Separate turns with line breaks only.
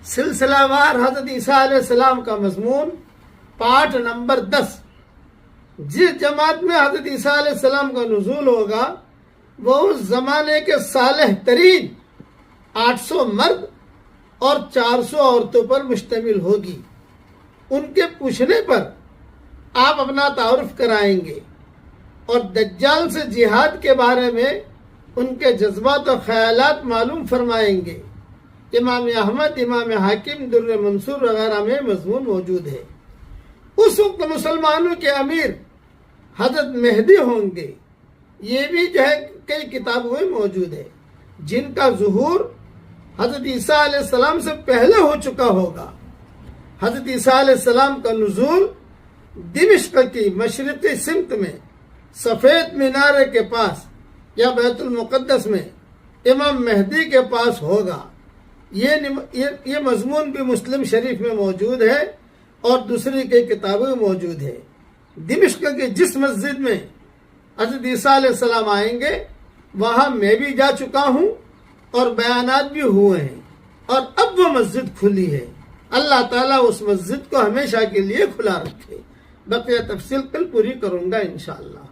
سلسلہ وار حضرت عیسیٰ علیہ السلام کا مضمون پارٹ نمبر 10۔ جس جماعت میں حضرت عیسیٰ علیہ السلام کا نزول ہوگا وہ اس زمانے کے صالح ترین 800 مرد اور 400 عورتوں پر مشتمل ہوگی۔ ان کے پوچھنے پر آپ اپنا تعارف کرائیں گے اور دجال سے جہاد کے بارے میں ان کے جذبات و خیالات معلوم فرمائیں گے۔ امام احمد، امام حاکم، در منصور وغیرہ میں مضمون موجود ہے۔ اس وقت مسلمانوں کے امیر حضرت مہدی ہوں گے۔ یہ بھی کئی کتابوں میں موجود ہے، جن کا ظہور حضرت عیسیٰ علیہ السلام سے پہلے ہو چکا ہوگا۔ حضرت عیسیٰ علیہ السلام کا نزول دمشق کی مشرقی سمت میں سفید مینارے کے پاس یا بیت المقدس میں امام مہدی کے پاس ہوگا۔ یہ مضمون بھی مسلم شریف میں موجود ہے اور دوسری کئی کتابوں میں موجود ہے۔ دمشق کی جس مسجد میں حضرت عیسیٰ علیہ السلام آئیں گے وہاں میں بھی جا چکا ہوں اور بیانات بھی ہوئے ہیں، اور اب وہ مسجد کھلی ہے۔ اللہ تعالیٰ اس مسجد کو ہمیشہ کے لیے کھلا رکھے۔ بقیہ تفصیل کل پوری کروں گا انشاءاللہ۔